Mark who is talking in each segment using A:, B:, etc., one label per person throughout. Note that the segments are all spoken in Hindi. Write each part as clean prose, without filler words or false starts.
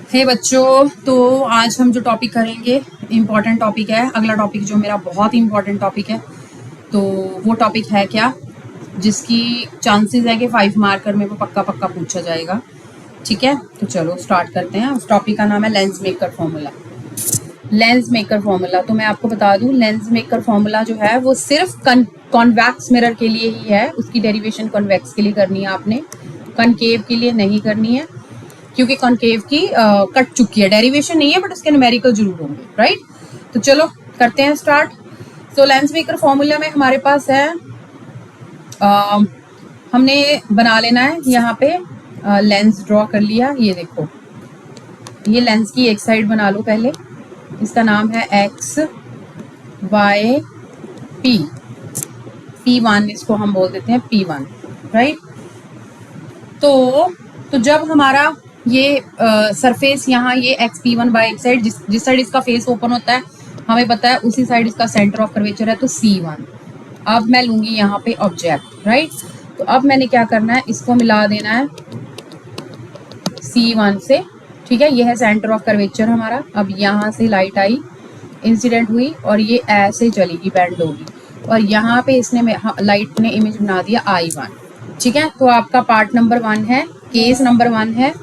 A: हे बच्चों, तो आज हम जो टॉपिक करेंगे इम्पॉर्टेंट टॉपिक है। अगला टॉपिक जो मेरा बहुत ही इम्पॉर्टेंट टॉपिक है, तो वो टॉपिक है क्या, जिसकी चांसेस है कि 5 मार्कर में वो पक्का पक्का पूछा जाएगा। ठीक है, तो चलो स्टार्ट करते हैं। उस टॉपिक का नाम है lens maker formula. Lens maker formula, तो मैं आपको बता दूं, लेंस मेकर फॉर्मूला जो है वो सिर्फ कॉन्वेक्स मिरर के लिए ही है। उसकी डेरिवेशन कॉन्वेक्स के लिए करनी है आपने, कनकेव के लिए नहीं करनी है, क्योंकि कॉनकेव की कट चुकी है। डेरिवेशन नहीं है बट उसके न्यूमेरिकल जरूर होंगे, राइट। तो चलो करते हैं स्टार्ट। सो लेंस मेकर फॉर्मूला में हमारे पास है, हमने बना लेना है यहाँ पे लेंस ड्रॉ कर लिया। ये देखो, ये लेंस की एक साइड बना लो पहले। इसका नाम है एक्स वाई पी, P1 इसको हम बोल देते हैं P1, राइट। तो जब हमारा ये सरफेस यहाँ ये XP1 बाय एक साइड, जिस साइड इसका फेस ओपन होता है हमें पता है उसी साइड इसका सेंटर ऑफ कर्वेचर है, तो C1। अब मैं लूंगी यहाँ पे ऑब्जेक्ट, राइट। तो अब मैंने क्या करना है, इसको मिला देना है C1 से, ठीक है। ये है सेंटर ऑफ कर्वेचर हमारा। अब यहाँ से लाइट आई, इंसिडेंट हुई और ये ऐसे चलेगी, बेंड होगी, और यहाँ पे इसने लाइट ने इमेज बना दिया I1, ठीक है। तो आपका पार्ट नंबर 1 है, केस नंबर 1 है।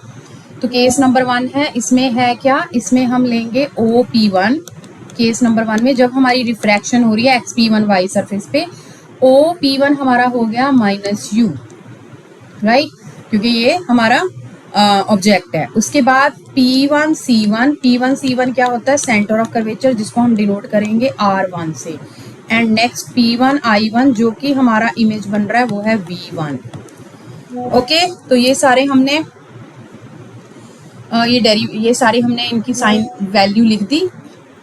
A: तो केस नंबर 1 है, इसमें है क्या, इसमें हम लेंगे OP1। केस नंबर 1 में जब हमारी रिफ्रैक्शन हो रही है XP1Y सरफेस पे, OP1 हमारा हो गया -U, राइट, क्योंकि ये हमारा ऑब्जेक्ट है। उसके बाद P1C1, P1C1 क्या होता है, सेंटर ऑफ कर्वेचर, जिसको हम डिनोट करेंगे R1 से। एंड नेक्स्ट P1I1 जो कि हमारा इमेज बन रहा है वो है V1। ओके, तो ये सारे हमने ये सारे हमने इनकी साइन वैल्यू लिख दी,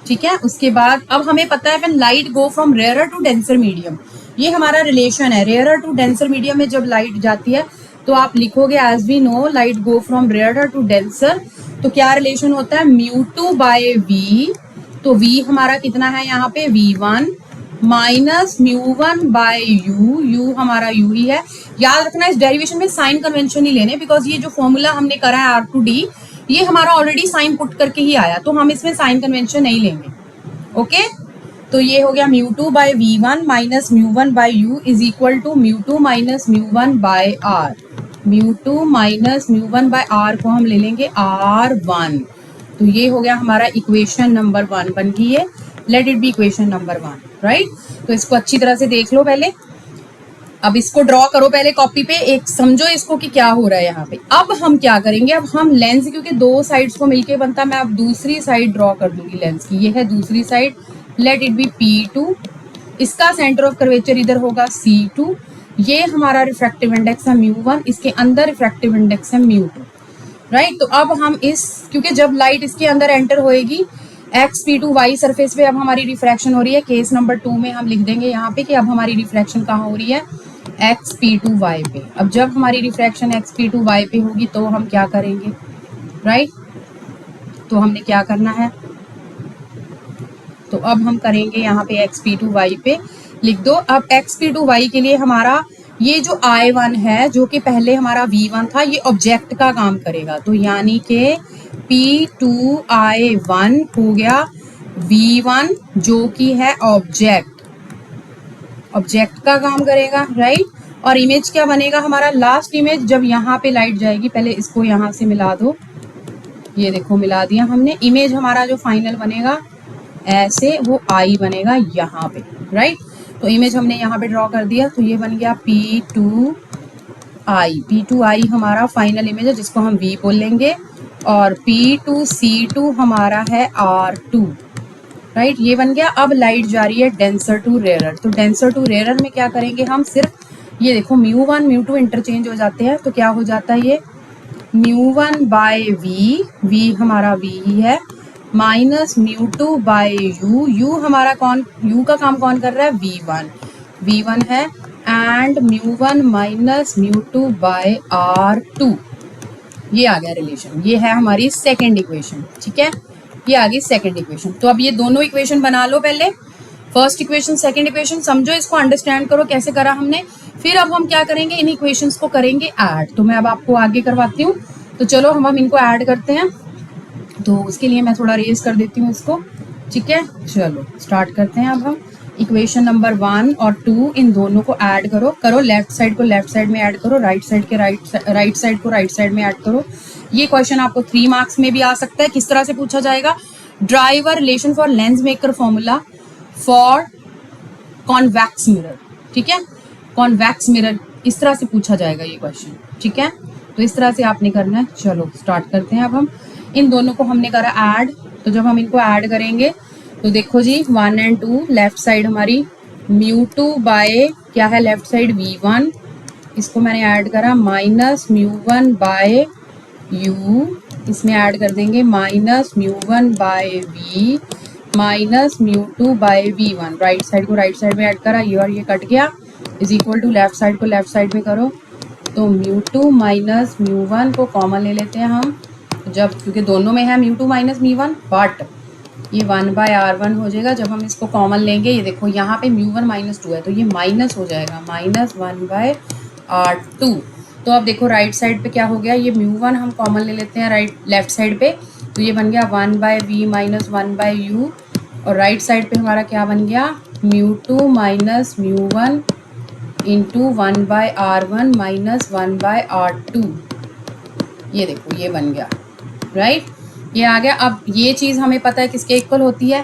A: ठीक है। उसके बाद अब हमें पता है when light go from rarer to denser medium, ये हमारा रिलेशन है। रेयरर टू डेंसर मीडियम में जब लाइट जाती है तो आप लिखोगे as we know light go from rarer to denser, तो क्या रिलेशन होता है, μ2 बाय v। तो v हमारा कितना है यहाँ पे, V1 माइनस μ1 बाय u हमारा u ही है। याद रखना इस डेरिवेशन में साइन कन्वेंशन ही लेने, बिकॉज ये जो फॉर्मूला हमने करा है R2D, ये हमारा ऑलरेडी साइन पुट करके ही आया, तो हम इसमें साइन कन्वेंशन नहीं लेंगे। ओके, तो ये हो गया μ2 by V1 minus μ1 by u is equal to μ2 minus μ1 by r। μ2 minus μ1 by r को हम ले लेंगे R1। तो ये हो गया हमारा इक्वेशन नंबर 1 बन गई है। Let it be equation number 1, right. तो इसको अच्छी तरह से देख लो पहले। अब इसको ड्रॉ करो पहले कॉपी पे, एक समझो इसको कि क्या हो रहा है यहाँ पे। अब हम क्या करेंगे, अब हम लेंस, क्योंकि दो साइड्स को मिलके बनता है, मैं अब दूसरी साइड ड्रॉ कर दूंगी लेंस की। ये है दूसरी side, late it B P2। इसका सेंटर ऑफ कर्वेचर इधर होगा C2। ये हमारा रिफ्रैक्टिव इंडेक्स है μ1, इसके अंदर रिफ्रैक्टिव इंडेक्स है μ2, राइट। तो अब हम क्योंकि जब लाइट इसके अंदर एंटर होएगी XP2Y सरफेस पे, अब हमारी रिफ्रैक्शन हो रही है। केस नंबर 2 में हम लिख देंगे यहाँ पे कि अब हमारी रिफ्रैक्शन कहाँ हो रही है, XP2Y पे। अब जब हमारी रिफ्रैक्शन XP2Y पे होगी तो हम क्या करेंगे, राइट। तो हमने क्या करना है, तो अब हम करेंगे यहाँ पे XP2Y पे लिख दो। अब XP2Y के लिए हमारा ये जो I1 है, जो कि पहले हमारा V1 था, ये ऑब्जेक्ट का काम करेगा। तो यानी कि P2I1 हो गया V1 जो कि है ऑब्जेक्ट का काम करेगा, राइट। और इमेज क्या बनेगा हमारा, लास्ट इमेज जब यहाँ पे लाइट जाएगी, पहले इसको यहाँ से मिला दो, ये देखो मिला दिया हमने। इमेज हमारा जो फाइनल बनेगा ऐसे, वो I बनेगा यहाँ पे, राइट। तो इमेज हमने यहाँ पे ड्रॉ कर दिया, तो ये बन गया P2I हमारा फाइनल इमेज है, जिसको हम V बोल लेंगे। और P2C2 हमारा है R2, राइट। ये बन गया। अब लाइट जा रही है डेंसर टू रेयरर, तो डेंसर टू रेयरर में क्या करेंगे हम, सिर्फ ये देखो μ1 μ2 इंटरचेंज हो जाते हैं, तो क्या हो जाता है, ये μ1 बाय v हमारा v ही है, माइनस μ2 बाय u हमारा u का काम कौन कर रहा है, V1 है, एंड μ1 माइनस μ2 बाय R2। ये आ गया रिलेशन, ये है हमारी सेकेंड इक्वेशन, ठीक है। ये आ गई सेकेंड इक्वेशन। तो अब ये दोनों इक्वेशन बना लो पहले, फर्स्ट इक्वेशन सेकेंड इक्वेशन, समझो इसको, अंडरस्टैंड करो कैसे करा हमने। फिर अब हम क्या करेंगे, इन इक्वेशंस को करेंगे ऐड। तो मैं अब आपको आगे करवाती हूँ, तो चलो हम इनको ऐड करते हैं। तो उसके लिए मैं थोड़ा रेज कर देती हूँ इसको, ठीक है। चलो स्टार्ट करते हैं। अब हम इक्वेशन नंबर 1 और 2 इन दोनों को ऐड करो, लेफ्ट साइड को लेफ्ट साइड में ऐड करो, राइट साइड के राइट साइड को राइट साइड में ऐड करो। ये क्वेश्चन आपको 3 मार्क्स में भी आ सकता है। किस तरह से पूछा जाएगा? Drive a relation for Lenz maker formula for convex mirror, ठीक है। कॉन्वेक्स मिरर इस तरह से पूछा जाएगा ये क्वेश्चन, ठीक है। तो इस तरह से आपने करना है। चलो स्टार्ट करते हैं। अब हम इन दोनों को हमने करा ऐड, तो जब हम इनको ऐड करेंगे तो देखो जी 1 और 2 लेफ्ट साइड हमारी μ2 बाय क्या है लेफ्ट साइड v1, इसको मैंने ऐड करा माइनस μ1 बाय u, इसमें ऐड कर देंगे minus μ1 by v minus μ2 by v1। Right side को राइट साइड में ऐड करा, ये और ये कट गया, is equal to left side को लेफ्ट साइड में करो तो μ2 माइनस μ1 को कॉमन ले लेते हैं हम, जब क्योंकि दोनों में है μ2 माइनस μ1, बट ये 1/r1 हो जाएगा। जब हम इसको कॉमन लेंगे, ये देखो यहाँ पे μ1 माइनस 2 है तो ये माइनस हो जाएगा, माइनस 1/r2। तो अब देखो राइट साइड पे क्या हो गया, ये μ1 हम कॉमन ले लेते हैं राइट लेफ्ट साइड पे, तो ये बन गया 1/v माइनस 1/u, और राइट साइड पे हमारा क्या बन गया μ2 minus μ1 into 1/r1 minus 1/r2। ये देखो ये बन गया, राइट, ये आ गया। अब ये चीज़ हमें पता है किसके इक्वल होती है,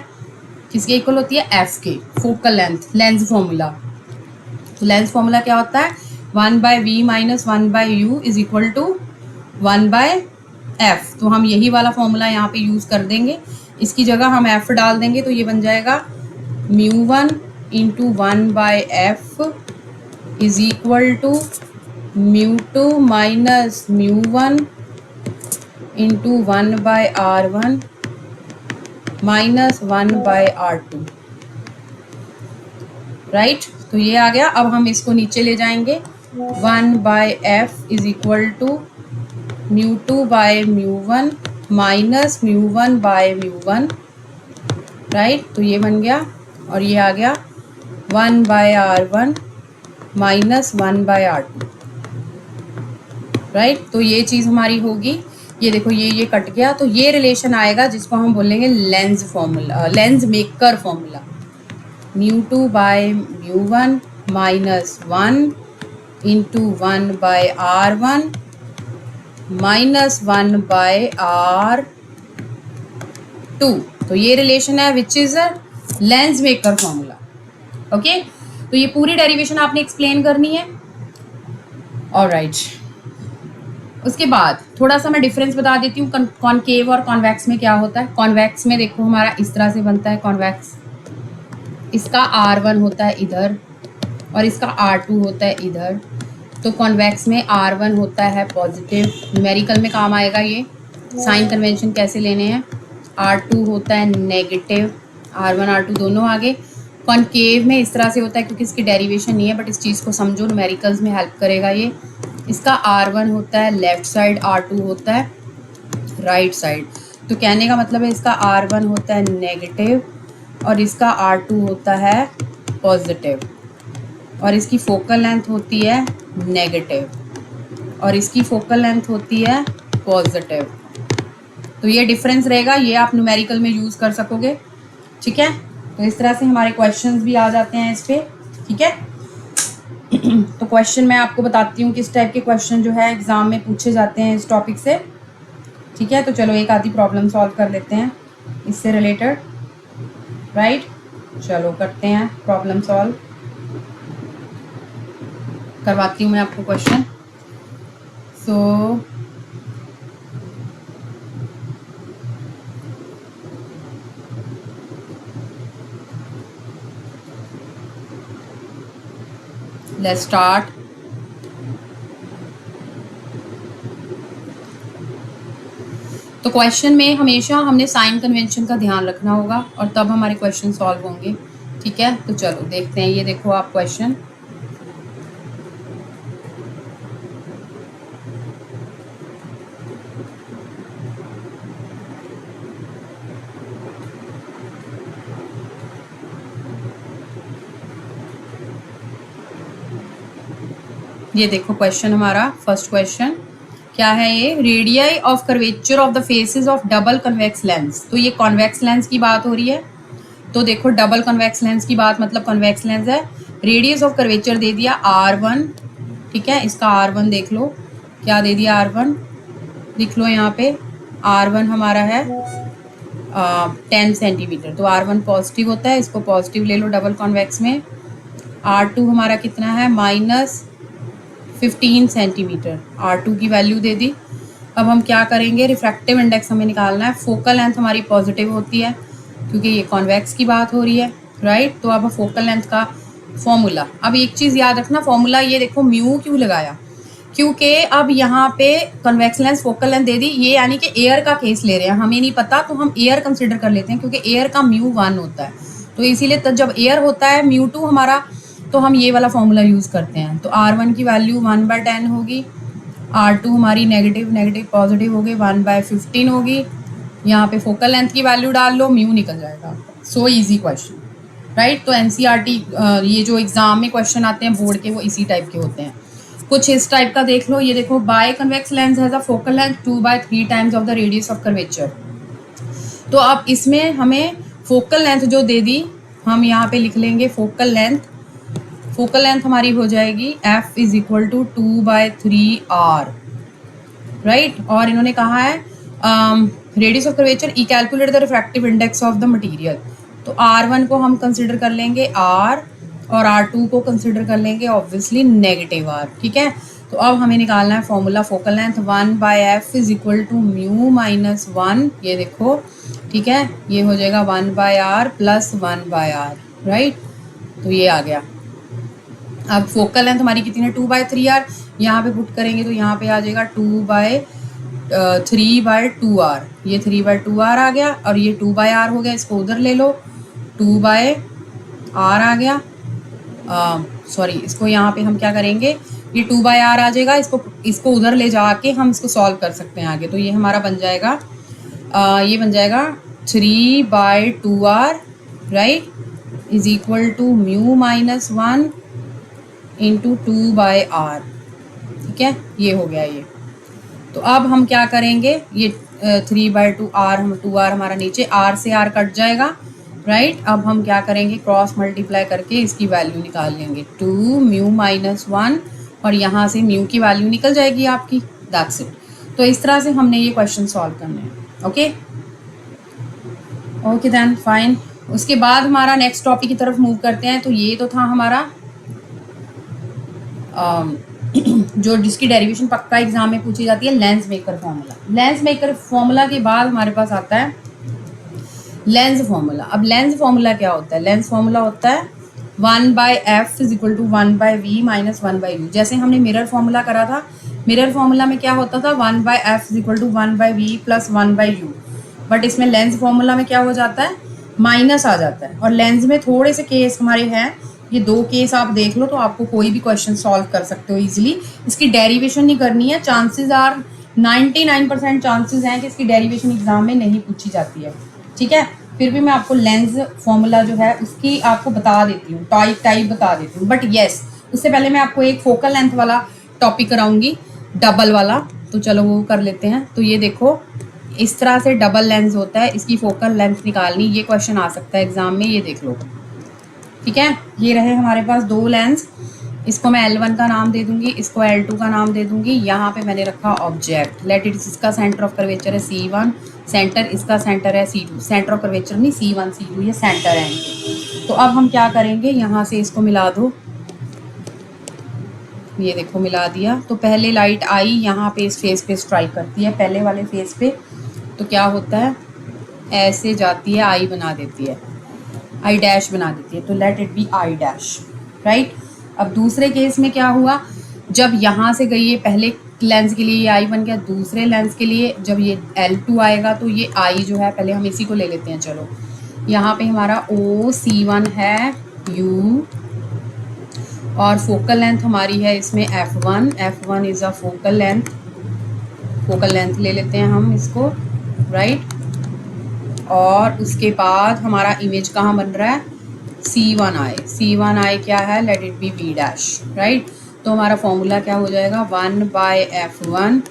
A: किसके इक्वल होती है, एफ के, फोकल लेंथ, लेंस फॉर्मूला। तो लेंस फॉर्मूला क्या होता है, 1/v minus 1/u is equal to 1/f। तो हम यही वाला फॉर्मूला यहाँ पे यूज़ कर देंगे, इसकी जगह हम f डाल देंगे, तो ये बन जाएगा μ1 into 1/f is equal to μ2 minus μ1 into 1/r1 minus 1/r2, right. तो ये आ गया। अब हम इसको नीचे ले जाएंगे, 1/f is equal to μ2 by μ1 minus μ1 by μ1, right. तो ये बन गया, और ये आ गया 1/r1 माइनस 1/r2, राइट। तो ये चीज़ हमारी होगी, ये देखो ये कट गया, तो ये रिलेशन आएगा जिसको हम बोलेंगे lens formula, lens maker formula, μ2 by μ1 minus 1 into 1/r1 minus 1/r2। तो ये रिलेशन है which is a lens maker formula, okay. तो ये पूरी डेरिवेशन आपने एक्सप्लेन करनी है, ऑलराइट। उसके बाद थोड़ा सा मैं डिफरेंस बता देती हूँ कॉनकेव और कॉन्वेक्स में क्या होता है। कॉन्वेक्स में देखो हमारा इस तरह से बनता है कॉन्वेक्स, इसका r1 होता है इधर और इसका r2 होता है इधर। तो कॉन्वेक्स में r1 होता है पॉजिटिव, न्यूमेरिकल में काम आएगा ये, साइन कन्वेंशन कैसे लेने हैं, r2 होता है नेगेटिव, r1 r2 दोनों आगे। कॉनकेव में इस तरह से होता है, क्योंकि इसकी डेरिवेशन नहीं है बट इस चीज़ को समझो, न्यूमेरिकल्स में हेल्प करेगा ये। इसका r1 होता है लेफ्ट साइड, r2 होता है राइट साइड। तो कहने का मतलब है इसका r1 होता है नेगेटिव और इसका r2 होता है पॉजिटिव, और इसकी फोकल लेंथ होती है नेगेटिव और इसकी फोकल लेंथ होती है पॉजिटिव। तो ये डिफरेंस रहेगा, ये आप न्यूमेरिकल में यूज़ कर सकोगे, ठीक है। तो इस तरह से हमारे क्वेश्चंस भी आ जाते हैं इस पर, ठीक है। तो क्वेश्चन मैं आपको बताती हूँ किस टाइप के क्वेश्चन जो है एग्ज़ाम में पूछे जाते हैं इस टॉपिक से, ठीक है। तो चलो एक आधी प्रॉब्लम सॉल्व कर लेते हैं इससे रिलेटेड, राइट। चलो करते हैं प्रॉब्लम सॉल्व, करवाती हूँ मैं आपको क्वेश्चन। So let's start. तो क्वेश्चन में हमेशा हमने साइन कन्वेंशन का ध्यान रखना होगा और तब हमारे क्वेश्चन सॉल्व होंगे, ठीक है। तो चलो देखते हैं, ये देखो आप क्वेश्चन, ये देखो क्वेश्चन हमारा फर्स्ट क्वेश्चन, क्या है ये, radii of curvature of the faces of double convex lens. तो ये कॉन्वेक्स लेंस की बात हो रही है। तो देखो डबल कन्वेक्स लेंस की बात मतलब कन्वेक्स लेंस है, रेडियस ऑफ कर्वेचर दे दिया R1, ठीक है, इसका R1 देख लो, क्या दे दिया R1, लिख लो यहाँ पे R1 हमारा है 10 सेंटीमीटर। तो R1 पॉजिटिव होता है, इसको पॉजिटिव ले लो डबल कॉन्वेक्स में। R2 हमारा कितना है, -15 सेंटीमीटर, R2 की वैल्यू दे दी। अब हम क्या करेंगे, रिफ्रैक्टिव इंडेक्स हमें निकालना है। फोकल लेंथ हमारी पॉजिटिव होती है क्योंकि ये कॉन्वेक्स की बात हो रही है, राइट। तो अब फोकल लेंथ का फॉर्मूला, अब एक चीज़ याद रखना, फॉर्मूला ये देखो म्यू क्यों लगाया, क्योंकि अब यहाँ पे कन्वेक्स लेंस फोकल लेंथ दे दी, ये यानी कि एयर का केस ले रहे हैं, हमें नहीं पता तो हम एयर कंसिडर कर लेते हैं क्योंकि एयर का म्यू 1 होता है। तो इसीलिए तब जब एयर होता है म्यू 2 हमारा, तो हम ये वाला फॉर्मूला यूज़ करते हैं। तो R1 की वैल्यू 1/10 होगी, R2 हमारी नेगेटिव नेगेटिव पॉजिटिव होगी 1/15 होगी। यहाँ पे फोकल लेंथ की वैल्यू डाल लो, म्यू निकल जाएगा। So easy question, right. तो NCERT ये जो एग्जाम में क्वेश्चन आते हैं बोर्ड के, वो इसी टाइप के होते हैं। कुछ इस टाइप का देख लो, ये देखो, biconvex lens has a focal length 2/3 times of the radius of curvature. तो अब इसमें हमें फोकल लेंथ जो दे दी, हम यहाँ पे लिख लेंगे फोकल लेंथ हमारी हो जाएगी F = 2/3R, राइट। और इन्होंने कहा है radius of curvature, E calculate the refractive index of the material. तो R1 को हम कंसिडर कर लेंगे R, और R2 को कंसिडर कर लेंगे ऑब्वियसली नेगेटिव R, ठीक है। तो अब हमें निकालना है फॉर्मूला फोकल लेंथ 1/F = μ-1, ये देखो, ठीक है, ये हो जाएगा 1/R + 1/R, राइट। तो ये आ गया। अब फोकल लेंथ हमारी कितनी है, 2/3R, यहाँ पे पुट करेंगे तो यहाँ पे आ जाएगा 3/2R, ये 3/2R आ गया, और ये 2/R हो गया, इसको उधर ले लो, 2/R आ गया। सॉरी, इसको यहाँ पे हम क्या करेंगे, ये 2/R आ जाएगा, इसको उधर ले जाके हम इसको सॉल्व कर सकते हैं आगे। तो ये हमारा बन जाएगा ये बन जाएगा 3/2R, राइट, = μ-1 × 2/R, ठीक है, ये हो गया ये। तो अब हम क्या करेंगे, ये 3/2R, हम 2R हमारा नीचे, R से R कट जाएगा, राइट। अब हम क्या करेंगे, क्रॉस मल्टीप्लाई करके इसकी वैल्यू निकाल लेंगे, 2 μ-1, और यहाँ से म्यू की वैल्यू निकल जाएगी आपकी, दैट्स इट। तो इस तरह से हमने ये क्वेश्चन सॉल्व करने हैं, ओके देन फाइन। उसके बाद हमारा नेक्स्ट टॉपिक की तरफ मूव करते हैं। तो ये तो था हमारा जो जिसकी डेरिवेशन पक्का एग्जाम में पूछी जाती है, lens maker formula. Lens maker formula के बाद हमारे पास आता है लेंस फॉर्मूला। अब लेंस फॉर्मूला क्या होता है, लेंस फॉर्मूला होता है 1/F = 1/V - 1/U। जैसे हमने मिरर फॉर्मूला करा था, मिरर फॉर्मूला में क्या होता था, 1/F = 1/V + 1/U। बट इसमें लेंस फॉर्मूला में क्या हो जाता है, माइनस आ जाता है। और लेंस में थोड़े से केस हमारे हैं, ये 2 केस आप देख लो तो आपको कोई भी क्वेश्चन सॉल्व कर सकते हो इजीली। इसकी डेरिवेशन नहीं करनी है, चांसेस आर 99% चांसेस हैं कि इसकी डेरिवेशन एग्जाम में नहीं पूछी जाती है, ठीक है। फिर भी मैं आपको लेंस फॉर्मूला जो है उसकी आपको बता देती हूँ, टाइप बता देती हूँ। बट येस, उससे पहले मैं आपको एक फोकल लेंथ वाला टॉपिक कराऊंगी, डबल वाला। तो चलो वो कर लेते हैं। तो ये देखो, इस तरह से डबल लेंस होता है, इसकी फोकल लेंथ निकालनी, ये क्वेश्चन आ सकता है एग्जाम में, ये देख लो, ठीक है। ये रहे हमारे पास 2 लेंस, इसको मैं L1 का नाम दे दूंगी, इसको L2 का नाम दे दूंगी। यहाँ पे मैंने रखा ऑब्जेक्ट, लेट इट, इसका सेंटर ऑफ कर्वेचर है C1, सेंटर, इसका सेंटर है C2, सेंटर ऑफ कर्वेचर नहीं, C1 C2 ये सेंटर है इनके। तो अब हम क्या करेंगे, यहाँ से इसको मिला दो, ये देखो मिला दिया। तो पहले लाइट आई यहाँ पे इस फेस पे स्ट्राइक करती है, पहले वाले फेस पे। तो क्या होता है, ऐसे जाती है, आई बना देती है, आई डैश बना देती है। तो let it be I dash, right. अब दूसरे केस में क्या हुआ, जब यहाँ से गई है, पहले लेंस के लिए ये आई बन गया, दूसरे लेंस के लिए जब ये L2 आएगा तो ये आई जो है, पहले हम इसी को ले लेते हैं। चलो, यहाँ पे हमारा OC1 है, U, और फोकल लेंथ हमारी है इसमें F1 is a focal length ले लेते हैं हम इसको, राइट। और उसके बाद हमारा इमेज कहाँ बन रहा है, C1I क्या है, let it be V dash, right. तो हमारा फॉर्मूला क्या हो जाएगा, 1/F1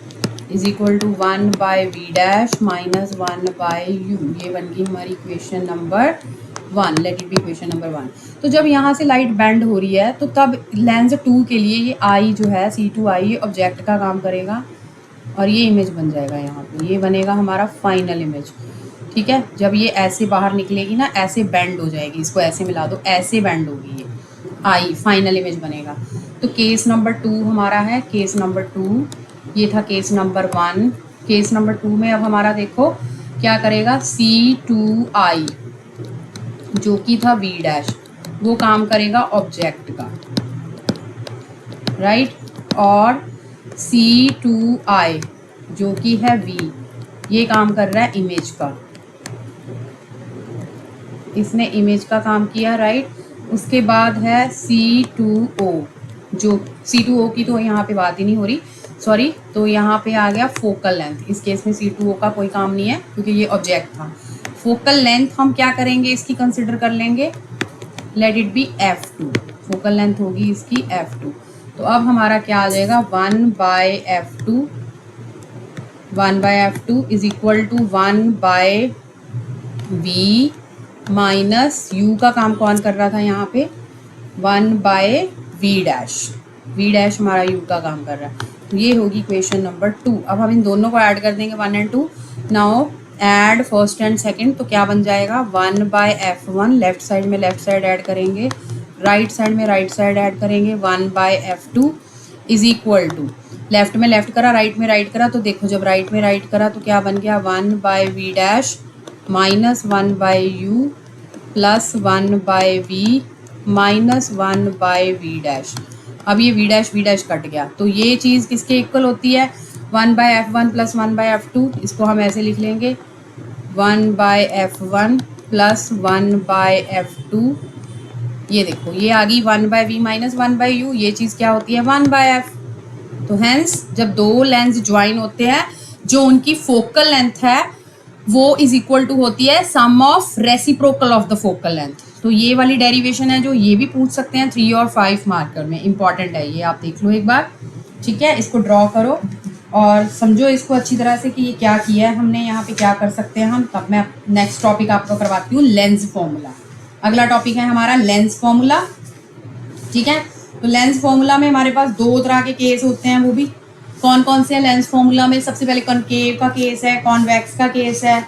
A: is equal to 1 by V dash minus 1 by you. ये बन गई हमारी equation number 1। Let it be equation number 1। तो जब यहाँ से लाइट बेंड हो रही है तो तब लेंस 2 के लिए ये आई जो है C2I ऑब्जेक्ट का काम करेगा और ये इमेज बन जाएगा यहाँ पे। ये बनेगा हमारा फाइनल इमेज। ठीक है, जब ये ऐसे बाहर निकलेगी ना, ऐसे बेंड हो जाएगी, इसको ऐसे मिला दो, ऐसे बेंड होगी, ये आई फाइनल इमेज बनेगा। तो केस नंबर 2 हमारा है, केस नंबर 2 ये था केस नंबर 1। केस नंबर 2 में अब हमारा देखो क्या करेगा, C2I जो कि था V डैश, वो काम करेगा ऑब्जेक्ट का, राइट, और C2I जो कि है V, ये काम कर रहा है इमेज का, इसने इमेज का काम किया, राइट। उसके बाद है C2O, जो C2O की तो यहाँ पे बात ही नहीं हो रही, सॉरी। तो यहाँ पे आ गया फोकल लेंथ। इस केस में C2O का कोई काम नहीं है क्योंकि ये ऑब्जेक्ट था। फोकल लेंथ हम क्या करेंगे, इसकी कंसिडर कर लेंगे, late it B F2। Focal length होगी इसकी F2। तो अब हमारा क्या आ जाएगा, 1 by F2, 1 by F2 is equal to 1 by V minus u का काम कौन कर रहा था यहाँ पे, 1 by V dash. V dash हमारा यू का काम कर रहा है। तो ये होगी इक्वेशन नंबर 2। अब हम इन दोनों को ऐड कर देंगे 1 and 2। Now add first and second, तो क्या बन जाएगा, 1 बाय F1, लेफ्ट साइड में लेफ्ट साइड ऐड करेंगे, राइट साइड में राइट साइड ऐड करेंगे, 1 by F2 is equal to, left में लेफ्ट करा, राइट में राइट करा, तो देखो जब राइट में राइट करा तो क्या बन गया, 1 by V dash minus 1 by U plus 1 by V minus 1 by V dash. अब ये V डैश कट गया, तो ये चीज़ किसके इक्वल होती है, 1 by F1 plus 1 by F2। इसको हम ऐसे लिख लेंगे, 1 by F1 plus 1 by F2। ये देखो ये आ गई 1 by V minus 1 by you, ये चीज़ क्या होती है, 1 बाय F। तो हेंस जब दो लेंस ज्वाइन होते हैं, जो उनकी फोकल लेंथ है वो इज इक्वल टू होती है sum of reciprocal of the focal length. तो ये वाली डेरिवेशन है जो ये भी पूछ सकते हैं 3 और 5 मार्कर में, इंपॉर्टेंट है ये, आप देख लो एक बार। ठीक है, इसको ड्रॉ करो और समझो इसको अच्छी तरह से कि ये क्या किया है हमने, यहाँ पे क्या कर सकते हैं हम। तब मैं नेक्स्ट टॉपिक आपको करवाती हूँ, लेंस फॉर्मूला। अगला टॉपिक है हमारा लेंस फॉर्मूला। ठीक है, तो लेंस फॉर्मूला में हमारे पास 2 तरह के केस होते हैं, वो भी कौन कौन से हैं लेंस फॉर्मूला में। सबसे पहले कॉनकेव का केस है, कॉन्वेक्स का केस है।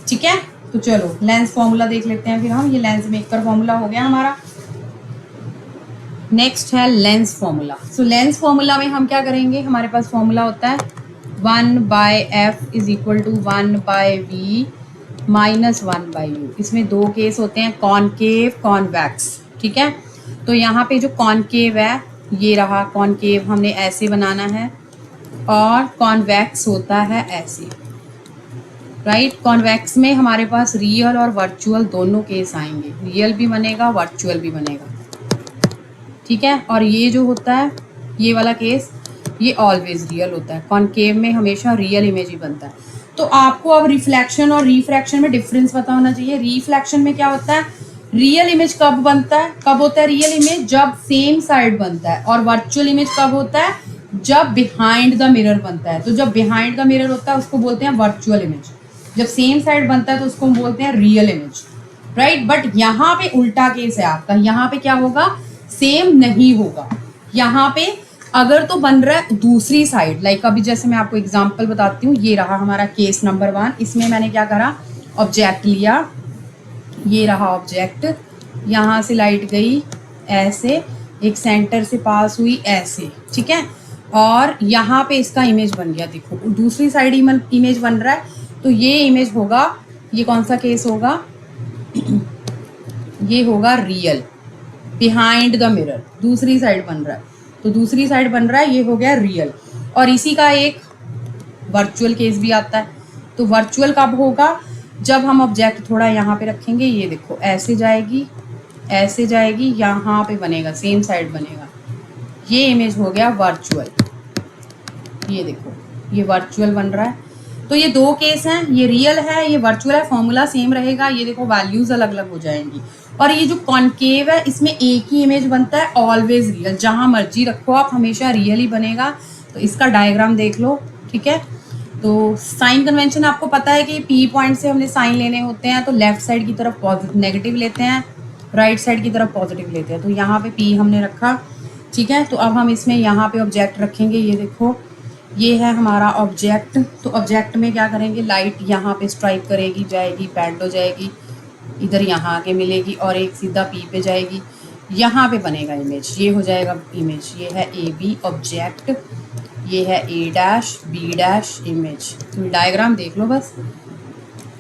A: ठीक है, तो चलो लेंस फॉर्मूला देख लेते हैं फिर हम। ये लेंस मेकर फॉर्मूला हो गया हमारा। नेक्स्ट है लेंस फॉर्मूला। सो लेंस फॉर्मूला में हम क्या करेंगे, हमारे पास फॉर्मूला होता है 1 by F is equal to 1 by V minus 1 by यू। इसमें 2 केस होते हैं, कॉनकेव कॉन्वेक्स। ठीक है, तो यहाँ पे जो कॉनकेव है ये रहा, कॉनकेव हमने ऐसे बनाना है, और कॉन्वेक्स होता है ऐसे, राइट। कॉन्वेक्स में हमारे पास रियल और वर्चुअल दोनों केस आएंगे, रियल भी बनेगा वर्चुअल भी बनेगा। ठीक है, और ये जो होता है ये वाला केस, ये ऑलवेज रियल होता है। कॉनकेव में हमेशा रियल इमेज ही बनता है। तो आपको अब रिफ्लेक्शन और रिफ्रैक्शन में डिफरेंस पता होना चाहिए। रिफ्लेक्शन में क्या होता है, रियल इमेज कब बनता है, कब होता है रियल इमेज, जब सेम साइड बनता है। और वर्चुअल इमेज कब होता है, जब बिहाइंड द मिरर बनता है। तो जब बिहाइंड द मिरर होता है उसको बोलते हैं वर्चुअल इमेज, जब सेम साइड बनता है तो उसको हम बोलते हैं रियल इमेज, राइट। बट यहाँ पे उल्टा केस है आपका, यहाँ पे क्या होगा, सेम नहीं होगा। यहाँ पे अगर तो बन रहा है दूसरी साइड, लाइक अभी जैसे मैं आपको एग्जांपल बताती हूँ, ये रहा हमारा केस नंबर 1। इसमें मैंने क्या करा, ऑब्जेक्ट लिया, ये रहा ऑब्जेक्ट, यहाँ से लाइट गई ऐसे, एक सेंटर से पास हुई ऐसे, ठीक है, और यहाँ पे इसका इमेज बन गया। देखो दूसरी साइड इमेज बन रहा है, तो ये इमेज होगा, ये कौन सा केस होगा, ये होगा रियल, बिहाइंड द मिरर, दूसरी साइड बन रहा है, तो दूसरी साइड बन रहा है, ये हो गया रियल। और इसी का एक वर्चुअल केस भी आता है। तो वर्चुअल कब होगा, जब हम ऑब्जेक्ट थोड़ा यहाँ पे रखेंगे, ये देखो ऐसे जाएगी, ऐसे जाएगी, यहाँ पे बनेगा, सेम साइड बनेगा, ये इमेज हो गया वर्चुअल। ये देखो ये वर्चुअल बन रहा है। तो ये 2 केस हैं, ये रियल है, ये वर्चुअल है, फॉर्मूला सेम रहेगा। ये देखो वैल्यूज अलग अलग हो जाएंगी। और ये जो कॉनकेव है, इसमें एक ही इमेज बनता है, ऑलवेज रियल, जहां मर्जी रखो आप हमेशा रियल ही बनेगा। तो इसका डायग्राम देख लो, ठीक है। तो साइन कन्वेंशन आपको पता है कि पी पॉइंट से हमने साइन लेने होते हैं, तो लेफ्ट साइड की तरफ पॉजिटिव नेगेटिव लेते हैं, राइट साइड की तरफ पॉजिटिव लेते हैं। तो यहाँ पे पी हमने रखा, ठीक है। तो अब हम इसमें यहाँ पे ऑब्जेक्ट रखेंगे, ये देखो ये है हमारा ऑब्जेक्ट। तो ऑब्जेक्ट में क्या करेंगे, लाइट यहाँ पे स्ट्राइक करेगी, जाएगी, बैंड हो जाएगी, इधर यहाँ आके मिलेगी और एक सीधा पी पे जाएगी, यहाँ पे बनेगा इमेज, ये हो जाएगा इमेज। ये है ए बी ऑब्जेक्ट, ये है ए डैश बी डैश इमेज। तो डायग्राम देख लो बस,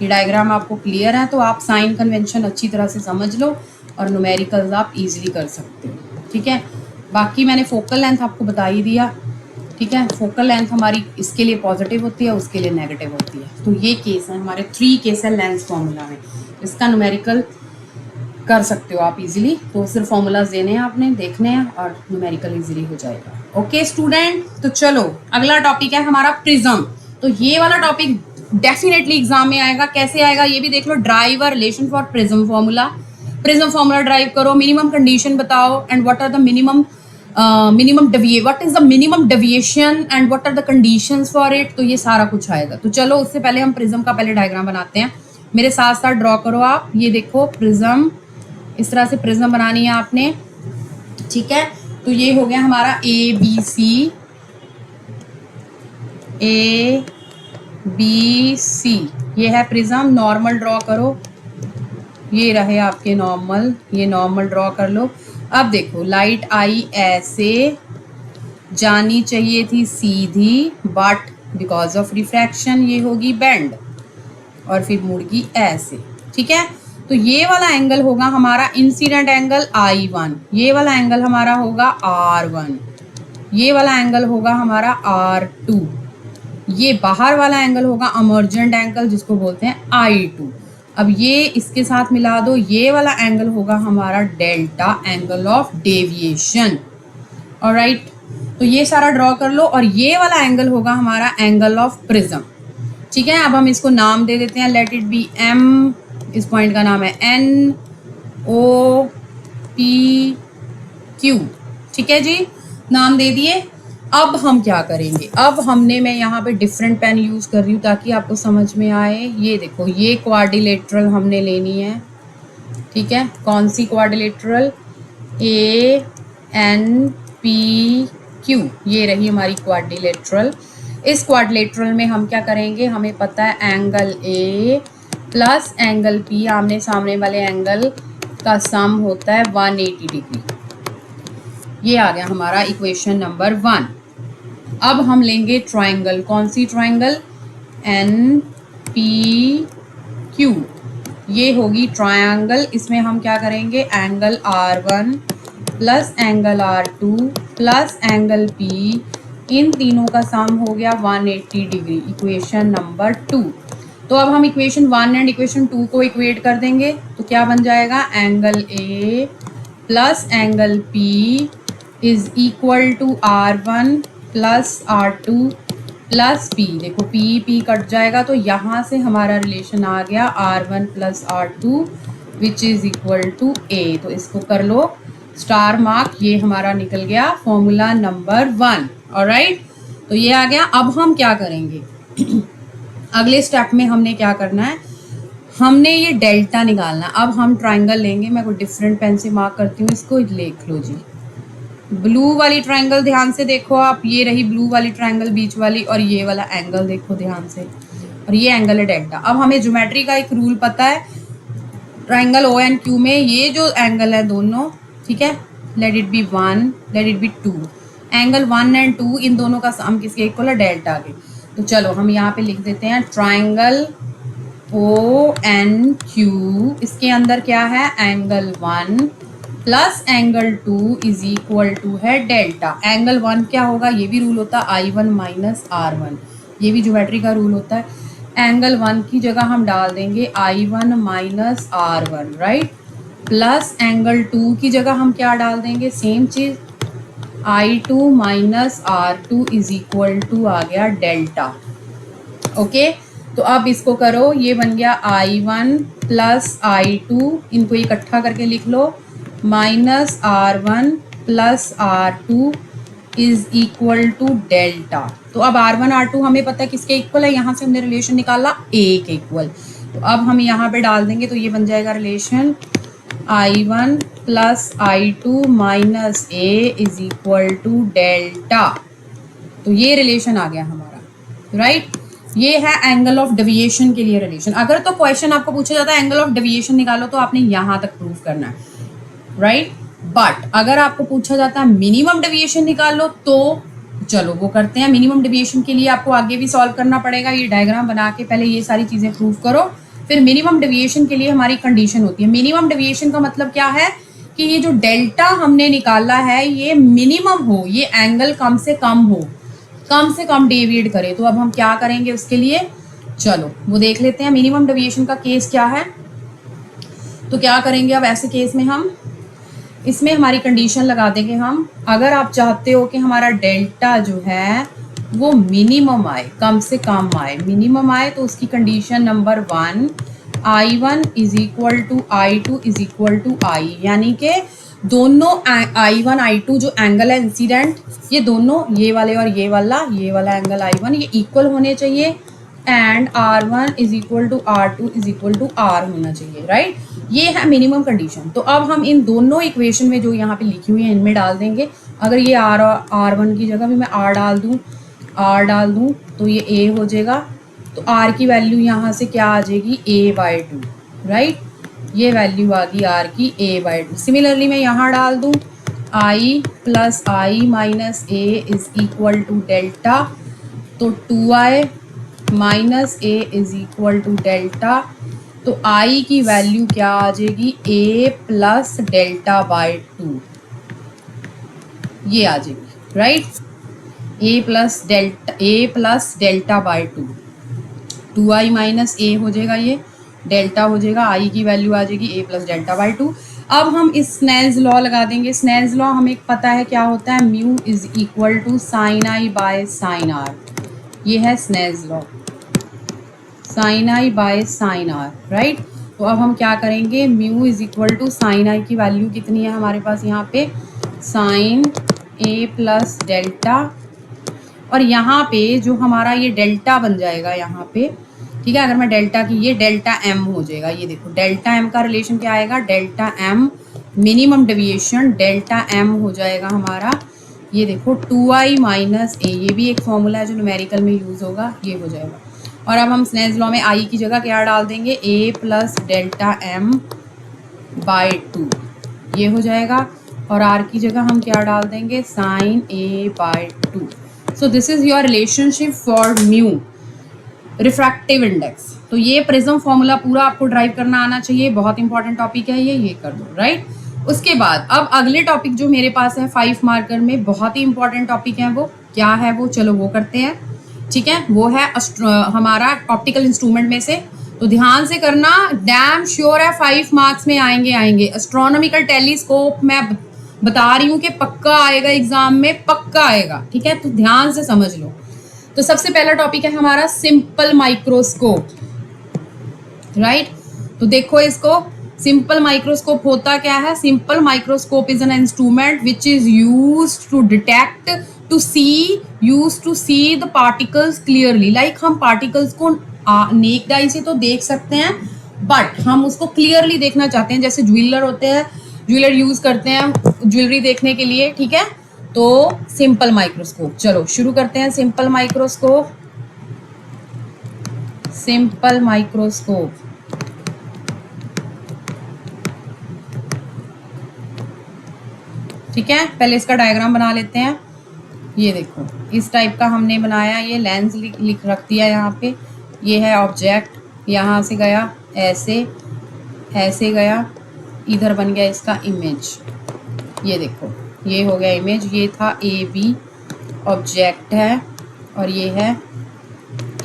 A: ये डायग्राम आपको क्लियर है तो आप साइन कन्वेंशन अच्छी तरह से समझ लो और न्यूमेरिकल्स आप इजीली कर सकते हो, ठीक है। बाकी मैंने फोकल लेंथ आपको बता ही दिया, ठीक है। फोकल लेंथ हमारी इसके लिए पॉजिटिव होती है, उसके लिए नेगेटिव होती है। तो ये केस है हमारे 3 केस है लेंथ फॉर्मूला में, इसका न्यूमेरिकल कर सकते हो आप इजीली। तो सिर्फ फॉर्मूलाज देने हैं आपने, देखने हैं और न्यूमेरिकल इजीली हो जाएगा। ओके स्टूडेंट, तो चलो अगला टॉपिक है हमारा प्रिज्म। तो ये वाला टॉपिक डेफिनेटली एग्जाम में आएगा। कैसे आएगा ये भी देख लो, derive a relation for prism formula. Prism formula derive करो, मिनिमम कंडीशन बताओ and what are the minimum what is the minimum deviation and what are the conditions for it. तो ये सारा कुछ आएगा। तो चलो उससे पहले हम प्रिज्म का पहले डायग्राम बनाते हैं, मेरे साथ साथ ड्रॉ करो आप। ये देखो प्रिज्म, इस तरह से प्रिज्म बनानी है आपने, ठीक है। तो ये हो गया हमारा ए बी सी, ये है प्रिज्म। नॉर्मल ड्रॉ करो, ये रहे आपके नॉर्मल, ये नॉर्मल ड्रॉ कर लो। अब देखो लाइट आई ऐसे, जानी चाहिए थी सीधी, बट बिकॉज ऑफ रिफ्रैक्शन ये होगी बेंड और फिर मुड़गी ऐसे, ठीक है। तो ये वाला एंगल होगा हमारा इंसिडेंट एंगल I1, ये वाला एंगल हमारा होगा R1, ये वाला एंगल होगा हमारा R2, ये बाहर वाला एंगल होगा इमर्जेंट एंगल जिसको बोलते हैं I2। अब ये इसके साथ मिला दो, ये वाला एंगल होगा हमारा delta, angle of deviation. Alright, तो ये सारा ड्रॉ कर लो और ये वाला एंगल होगा हमारा एंगल ऑफ प्रिज्म, ठीक है। अब हम इसको नाम दे देते हैं, लेट इट बी M, इस पॉइंट का नाम है NOPQ, ठीक है जी, नाम दे दिए। अब हम क्या करेंगे, अब मैं यहाँ पे डिफरेंट पेन यूज कर रही हूँ ताकि आपको समझ में आए। ये देखो ये क्वाड्रिलेटरल हमने लेनी है, ठीक है। कौन सी क्वाड्रिलेटरल, ANPQ, ये रही हमारी क्वाड्रिलेटरल। इस क्वाड्रिलेटरल में हम क्या करेंगे, हमें पता है angle A plus angle P आमने सामने वाले एंगल का सम होता है 180 डिग्री। ये आ गया हमारा इक्वेशन नंबर 1। अब हम लेंगे ट्रायंगल, कौन सी ट्रायंगल, NPQ, ये होगी ट्रायंगल। इसमें हम क्या करेंगे, angle R1 plus angle R2 plus angle P, इन तीनों का सम हो गया 180 डिग्री, इक्वेशन नंबर 2। तो अब हम इक्वेशन 1 एंड इक्वेशन 2 को इक्वेट कर देंगे, तो क्या बन जाएगा, angle A plus angle P is equal to R1 plus R2 plus P। देखो P कट जाएगा तो यहाँ से हमारा रिलेशन आ गया R1 plus R2 which is equal to A। तो इसको कर लो स्टार मार्क, ये हमारा निकल गया फॉर्मूला नंबर 1। ऑलराइट, तो ये आ गया। अब हम क्या करेंगे अगले स्टेप में, हमने क्या करना है, हमने ये डेल्टा निकालना। अब हम ट्रायंगल लेंगे, मैं कोई डिफरेंट पेन से मार्क करती हूँ, इसको लिख लो जी। ब्लू वाली ट्रायंगल ध्यान से देखो आप, ये रही ब्लू वाली ट्रायंगल बीच वाली, और ये वाला एंगल देखो ध्यान से, और ये एंगल है डेल्टा। अब हमें ज्योमेट्री का एक रूल पता है, ट्रायंगल ONQ में ये जो एंगल है दोनों, ठीक है, let it B 1, let it B 2, angle 1 and 2 इन दोनों का सम किसके इक्वल है, डेल्टा के। तो चलो हम यहाँ पे लिख देते हैं ट्रायंगल ONQ, इसके अंदर क्या है, angle 1 plus angle 2 is equal to है डेल्टा। एंगल 1 क्या होगा, ये भी रूल होता है I1 माइनस R1, ये भी ज्योमेट्री का रूल होता है। एंगल 1 की जगह हम डाल देंगे I1 minus R1, right, plus angle 2 की जगह हम क्या डाल देंगे, सेम चीज I2 minus R2 is equal to आ गया डेल्टा। ओके, तो अब इसको करो, ये बन गया I1 प्लस I2, इनको इकट्ठा करके लिख लो, minus R1 plus R2 is equal to delta, तो अब R1 R2 हमें पता है किसके इक्वल है, यहाँ से हमने रिलेशन निकाला A के इक्वल। तो अब हम यहाँ पे डाल देंगे तो ये बन जाएगा relation I1 plus I2 minus A is equal to delta. तो ये रिलेशन आ गया हमारा, राइट। ये है एंगल ऑफ डेविएशन के लिए रिलेशन। अगर तो क्वेश्चन आपको पूछा जाता है एंगल ऑफ डेविएशन निकालो तो आपने यहाँ तक प्रूव करना है, राइट। बट अगर आपको पूछा जाता है मिनिमम डेविएशन निकालो तो चलो वो करते हैं। मिनिमम डेविएशन के लिए आपको आगे भी सॉल्व करना पड़ेगा, ये डायग्राम बना के पहले ये सारी चीजें प्रूव करो, फिर मिनिमम डेविएशन के लिए हमारी कंडीशन होती है। मिनिमम डेविएशन का मतलब क्या है कि ये जो डेल्टा हमने निकाला है ये मिनिमम हो, ये एंगल कम से कम डेविएट करे। तो अब हम क्या करेंगे उसके लिए, चलो वो देख लेते हैं मिनिमम डेविएशन का केस क्या है। तो क्या करेंगे अब ऐसे केस में हम इसमें हमारी कंडीशन लगा देंगे हम, अगर आप चाहते हो कि हमारा डेल्टा जो है वो मिनिमम आए, कम से कम आए, मिनिमम आए, तो उसकी condition number 1 I1 is equal to I2 is equal to I, यानी कि दोनों I1 I2 जो एंगल है इंसिडेंट, ये दोनों ये वाले और ये वाला एंगल I1 ये इक्वल होने चाहिए and R1 is equal to R2 is equal to R होना चाहिए, राइट। ये है मिनिमम कंडीशन। तो अब हम इन दोनों इक्वेशन में जो यहाँ पे लिखी हुई है इनमें डाल देंगे। अगर ये R1 की जगह भी मैं R डाल दूँ तो ये A हो जाएगा। तो R की वैल्यू यहाँ से क्या आ जाएगी, A/2, राइट। ये वैल्यू आ गई R की A/2। सिमिलरली मैं यहाँ डाल दूँ I plus I minus A is equal to delta, तो 2I minus A is equal to delta. तो I की वैल्यू क्या आ जाएगी, A प्लस डेल्टा बाय 2, ये आ जाएगी, right. A plus delta by 2, 2I minus A हो जाएगा, ये डेल्टा हो जाएगा, I की वैल्यू आ जाएगी A प्लस डेल्टा बाय 2। अब हम इस स्नेल्स लॉ लगा देंगे। स्नेल्स लॉ हमें पता है क्या होता है, mu is equal to sine I by sine R। ये है Snell's law, sine I by sine R, right. तो अब हम क्या करेंगे, mu is equal to sine I की वैल्यू कितनी है हमारे पास यहाँ पे, साइन A प्लस डेल्टा, और यहाँ पे जो हमारा ये डेल्टा बन जाएगा यहाँ पे, ठीक है। अगर मैं डेल्टा की, ये डेल्टा M हो जाएगा। ये देखो डेल्टा M का रिलेशन क्या आएगा, delta M minimum deviation delta M हो जाएगा हमारा, ये देखो 2I माइनस A, ये भी एक फॉर्मूला है जो न्यूमेरिकल में यूज होगा, ये हो जाएगा। और अब हम स्नेल्स लॉ में I की जगह क्या डाल देंगे, A plus delta M by 2, ये हो जाएगा। और R की जगह हम क्या डाल देंगे, sine A by 2। So this is your relationship for mu refractive index. तो ये प्रिज्म फॉर्मूला पूरा आपको ड्राइव करना आना चाहिए, बहुत इंपॉर्टेंट टॉपिक है ये कर दो, राइट। उसके बाद अब अगले टॉपिक जो मेरे पास है 5 मार्कर में, बहुत ही इंपॉर्टेंट टॉपिक है, वो क्या है, वो चलो वो करते हैं, ठीक है। वो है हमारा ऑप्टिकल इंस्ट्रूमेंट में से, तो ध्यान से करना, डैम श्योर है 5 मार्क्स में आएंगे। एस्ट्रोनॉमिकल टेलीस्कोप मैं बता रही हूँ कि पक्का आएगा एग्जाम में, पक्का आएगा, ठीक है। तो ध्यान से समझ लो। तो सबसे पहला टॉपिक है हमारा सिंपल माइक्रोस्कोप, राइट। तो देखो इसको, सिंपल माइक्रोस्कोप होता क्या है, simple microscope is an instrument which is used to detect, to see the particles clearly. Like हम पार्टिकल्स को नेक्ड आई से तो देख सकते हैं, बट हम उसको क्लियरली देखना चाहते हैं, जैसे ज्वेलर होते हैं, ज्वेलर यूज करते हैं ज्वेलरी देखने के लिए, ठीक है। तो सिंपल माइक्रोस्कोप, चलो शुरू करते हैं। सिंपल माइक्रोस्कोप, ठीक है। पहले इसका डायग्राम बना लेते हैं। ये देखो इस टाइप का हमने बनाया, ये लेंस लिख रख दिया यहाँ पे, ये है ऑब्जेक्ट, यहाँ से गया ऐसे गया, इधर बन गया इसका इमेज। ये देखो ये हो गया इमेज, ये था AB ऑब्जेक्ट है, और ये है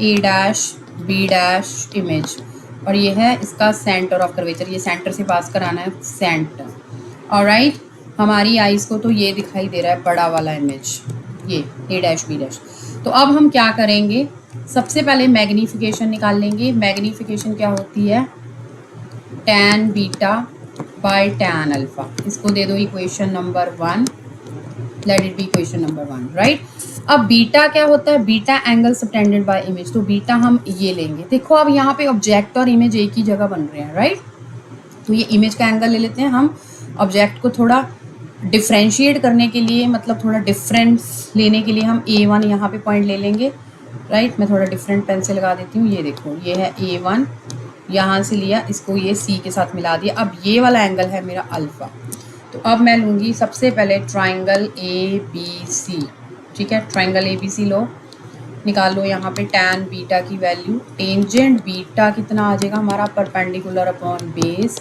A: A', B' इमेज, और ये है इसका सेंटर ऑफ कर्वेचर, ये सेंटर से पास कराना है सेंटर। ऑलराइट, हमारी आइज को तो ये दिखाई दे रहा है बड़ा वाला इमेज, ये A', B'। तो अब हम क्या करेंगे, सबसे पहले मैग्नीफिकेशन निकाल लेंगे। मैग्नीफिकेशन क्या होती है, tan beta by tan alpha. इसको दे दो equation number 1, let it be equation number 1, right. अब बीटा क्या होता है, beta angle subtended bye image, तो बीटा हम ये लेंगे। देखो अब यहाँ पे ऑब्जेक्ट और इमेज एक ही जगह बन रहे हैं, राइट। तो ये इमेज का एंगल ले लेते हैं हम। ऑब्जेक्ट को थोड़ा डिफ्रेंशिएट करने के लिए, मतलब थोड़ा डिफरेंस लेने के लिए हम A1 यहाँ पे पॉइंट ले लेंगे, राइट। मैं थोड़ा डिफरेंट पेन से लगा देती हूँ। ये देखो ये है A1, यहाँ से लिया, इसको ये C के साथ मिला दिया। अब ये वाला एंगल है मेरा अल्फ़ा। तो अब मैं लूँगी सबसे पहले ट्राइंगल ABC, ठीक है। ट्राइंगल ABC लो, निकाल लो यहाँ पे tan बीटा की वैल्यू। टेंजेंट बीटा कितना आ जाएगा हमारा, perpendicular upon base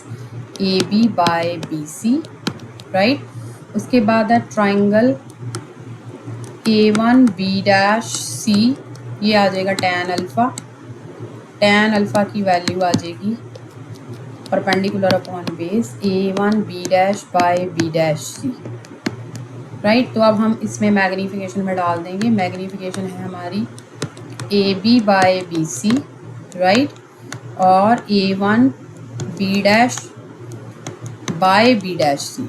A: AB by BC, right. उसके बाद है ट्राइंगल A1B'C, ये आ जाएगा tan अल्फ़ा। tan अल्फ़ा की वैल्यू आ जाएगी perpendicular upon base A1B' by B'C, right. तो अब हम इसमें मैग्नीफिकेशन में डाल देंगे। मैग्नीफिकेशन है हमारी AB बाय BC, राइट, और A1B' बाय B'C।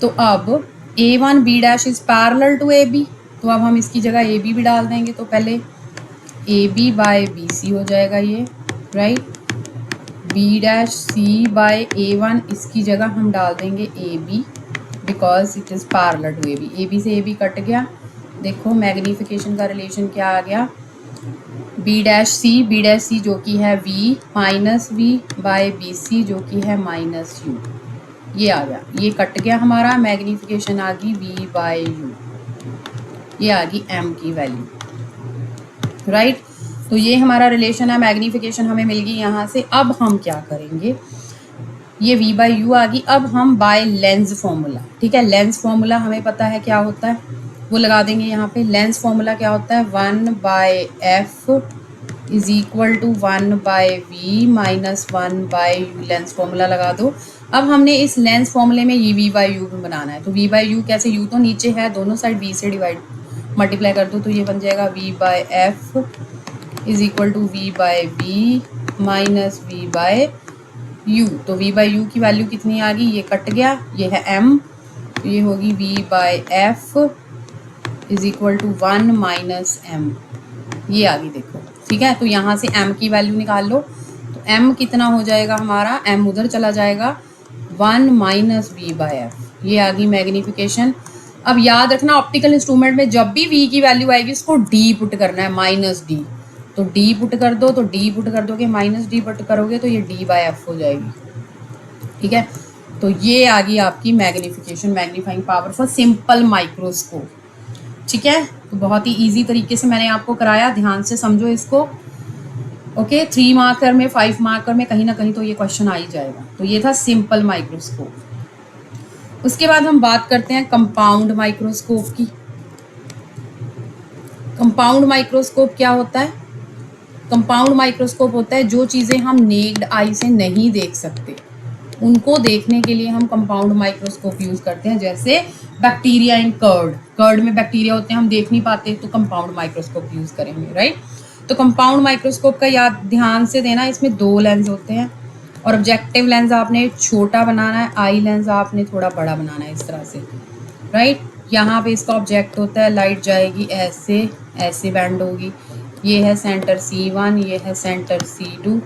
A: तो अब A1B' is parallel to AB, तो अब हम इसकी जगह AB भी डाल देंगे। तो पहले AB बाय BC हो जाएगा ये, राइट। B'C बाय A1, इसकी जगह हम डाल देंगे AB because it is parallel to AB। AB से AB कट गया। देखो मैग्नीफिकेशन का रिलेशन क्या आ गया, B'C जो कि है V minus V by BC जो कि है माइनस U, ये आ गया, ये कट गया हमारा। मैग्नीफिकेशन आ गई V बाय U, ये आ गई M की वैल्यू, राइट। तो ये हमारा रिलेशन है, मैग्नीफिकेशन हमें मिल गई यहाँ से। अब हम क्या करेंगे, ये V बाय U आ गई। अब हम बाय लेंस फॉर्मूला, ठीक है, लेंस फॉर्मूला हमें पता है क्या होता है, वो लगा देंगे यहाँ पे। लेंस फॉर्मूला क्या होता है, 1/f is equal to 1/v minus 1/u, lens formula लगा दो। अब हमने इस लेंस फॉर्मूले में ये V बाय U बनाना है। तो V बाय U कैसे, U तो नीचे है, दोनों साइड V से डिवाइड मल्टीप्लाई कर दो, तो ये बन जाएगा V by f is equal to V by v minus V by U। तो V बाय U की वैल्यू कितनी आ गई, ये कट गया, ये है M, तो ये होगी V by f is equal to 1 minus M, ये आ गई, देखो, ठीक है। तो यहाँ से M की वैल्यू निकाल लो। तो M कितना हो जाएगा हमारा, M उधर चला जाएगा, 1 माइनस V बाय f, ये आ गई मैग्नीफिकेशन। अब याद रखना ऑप्टिकल इंस्ट्रूमेंट में जब भी V की वैल्यू आएगी उसको D पुट करना है, माइनस D। तो D पुट कर दो, तो D पुट कर दोगे, माइनस D पुट करोगे तो ये D बाय f हो जाएगी, ठीक है। तो ये आ गई आपकी magnification, magnifying power for simple microscope, ठीक है। तो बहुत ही इजी तरीके से मैंने आपको कराया, ध्यान से समझो इसको, ओके। 3 मार्कर में, 5 मार्कर में कहीं ना कहीं तो ये क्वेश्चन आ ही जाएगा। तो ये था सिंपल माइक्रोस्कोप। उसके बाद हम बात करते हैं कंपाउंड माइक्रोस्कोप की। कंपाउंड माइक्रोस्कोप क्या होता है, कंपाउंड माइक्रोस्कोप होता है जो चीज़ें हम नेक्ड आई से नहीं देख सकते, उनको देखने के लिए हम कंपाउंड माइक्रोस्कोप यूज़ करते हैं। जैसे बैक्टीरिया इन कर्ड में बैक्टीरिया होते हैं, हम देख नहीं पाते, तो कंपाउंड माइक्रोस्कोप यूज़ करेंगे, राइट। तो कंपाउंड माइक्रोस्कोप का याद ध्यान से देना, इसमें 2 लेंस होते हैं और ऑब्जेक्टिव लेंस आपने छोटा बनाना है, आई लेंस आपने थोड़ा बड़ा बनाना है, इस तरह से, राइट। यहाँ पे इसका ऑब्जेक्ट होता है, लाइट जाएगी ऐसे, ऐसे बैंड होगी, ये है सेंटर C1, ये है सेंटर C2,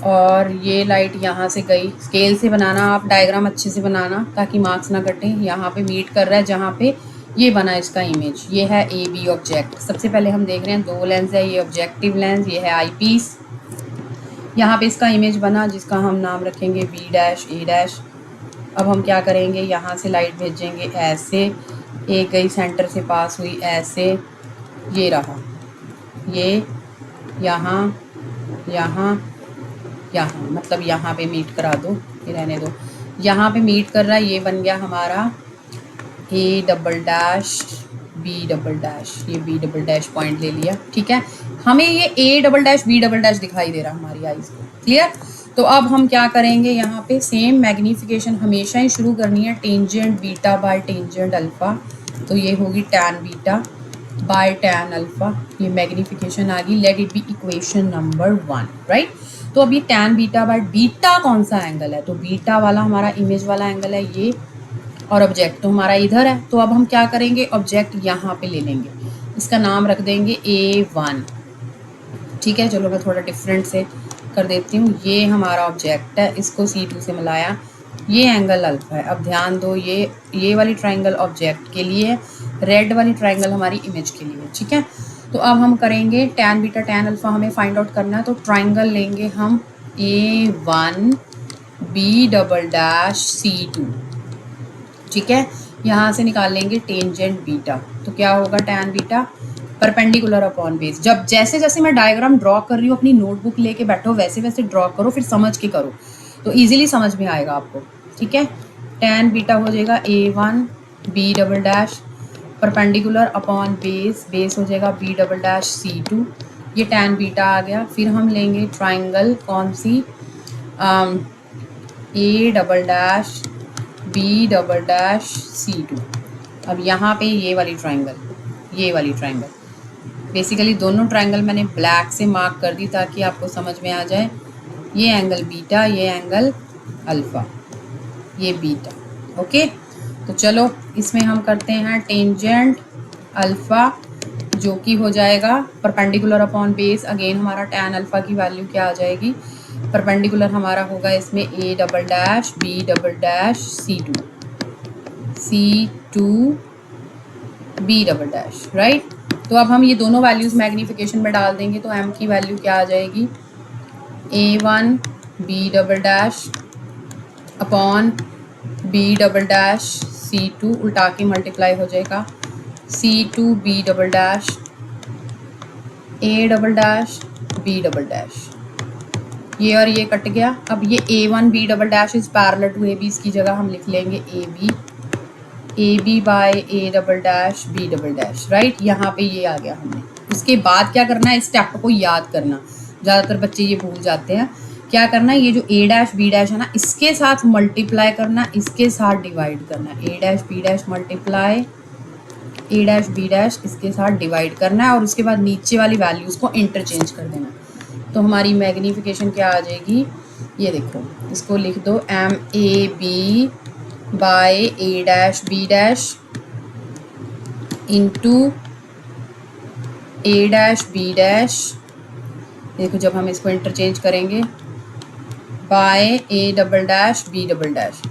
A: और ये लाइट यहाँ से गई। स्केल से बनाना आप, डायग्राम अच्छे से बनाना ताकि मार्क्स ना कटें। यहाँ पे मीट कर रहा है जहाँ पे ये बना इसका इमेज, ये है AB ऑब्जेक्ट। सबसे पहले हम देख रहे हैं 2 लेंस है, ये ऑब्जेक्टिव लेंस, ये है आई पीस। यहाँ पे इसका इमेज बना जिसका हम नाम रखेंगे B', A'। अब हम क्या करेंगे, यहाँ से लाइट भेजेंगे ऐसे, एक गई सेंटर से पास हुई ऐसे, ये रहा, ये यहाँ यहाँ यहाँ, मतलब यहाँ पे मीट करा दो, ये रहने दो, यहाँ पे मीट कर रहा है, ये बन गया हमारा A', B', ये B' पॉइंट ले लिया, ठीक है। हमें ये A', B' दिखाई दे रहा हमारी आईज को, क्लियर। तो अब हम क्या करेंगे, यहाँ पे सेम मैग्नीफिकेशन हमेशा ही शुरू करनी है, tangent beta by tangent alpha, तो ये होगी tan beta by tan alpha, ये मैग्नीफिकेशन आ गई। Late it be equation number 1, right. तो अब ये टैन बीटा बाय बीटा कौन सा एंगल है, तो बीटा वाला हमारा इमेज वाला एंगल है ये, और ऑब्जेक्ट तो हमारा इधर है। तो अब हम क्या करेंगे, ऑब्जेक्ट यहाँ पे ले लेंगे, इसका नाम रख देंगे A1। ठीक है, चलो मैं थोड़ा डिफरेंट से कर देती हूँ। ये हमारा ऑब्जेक्ट है, इसको C2 से मिलाया, ये एंगल अल्फा है। अब ध्यान दो, ये वाली ट्राइंगल ऑब्जेक्ट के लिए है, रेड वाली ट्राइंगल हमारी इमेज के लिए। ठीक है, तो अब हम करेंगे टैन बीटा टैन अल्फा हमें फाइंड आउट करना है। तो ट्राइंगल लेंगे हम A1 B double dash C2। ठीक है, यहाँ से निकाल लेंगे टेंजेंट बीटा। तो क्या होगा, tan beta perpendicular upon base. जब जैसे जैसे मैं डायग्राम ड्रॉ कर रही हूँ, अपनी नोटबुक लेके बैठो, वैसे वैसे ड्रॉ करो, फिर समझ के करो तो इजीली समझ में आएगा आपको। ठीक है, टैन बीटा हो जाएगा A1 B double dash perpendicular upon base, base हो जाएगा B डबल डैश C2। ये टैन बीटा आ गया। फिर हम लेंगे ट्राइंगल कौन सी, A double dash B double dash C2। अब यहाँ पे ये वाली ट्राइंगल, बेसिकली दोनों ट्राइंगल मैंने ब्लैक से मार्क कर दी ताकि आपको समझ में आ जाए। ये एंगल बीटा, ये एंगल अल्फा, ये बीटा। ओके, तो चलो इसमें हम करते हैं टेंजेंट अल्फा, जो कि हो जाएगा परपेंडिकुलर अपॉन बेस। अगेन हमारा टैन अल्फा की वैल्यू क्या आ जाएगी, परपेंडिकुलर हमारा होगा इसमें A double dash B double dash C2 B double dash, right. तो अब हम ये दोनों वैल्यूज़ मैग्नीफिकेशन में डाल देंगे तो m की वैल्यू क्या आ जाएगी, A1 B double dash upon B double dash C2, उल्टा के मल्टीप्लाई हो जाएगा C2 B double dash A double dash B double dash. ये और ये कट गया। अब ये A1 B double dash is parallel to AB, इसकी जगह हम लिख लेंगे AB by A double dash B double dash, right. यहाँ पे ये आ गया हमने। उसके बाद क्या करना है, इस स्टेप को याद करना, ज़्यादातर बच्चे ये भूल जाते हैं। क्या करना है, ये जो A डैश B डैश है ना, इसके साथ मल्टीप्लाई करना, इसके साथ डिवाइड करना। A dash B dash multiply A dash B dash, इसके साथ डिवाइड करना है और उसके बाद नीचे वाली वैल्यूज़ को इंटरचेंज कर देना। तो हमारी मैग्नीफिकेशन क्या आ जाएगी, ये देखो, इसको लिख दो MAB by A dash B dash into A dash B dash. देखो जब हम इसको इंटरचेंज करेंगे, by A double dash B double dash,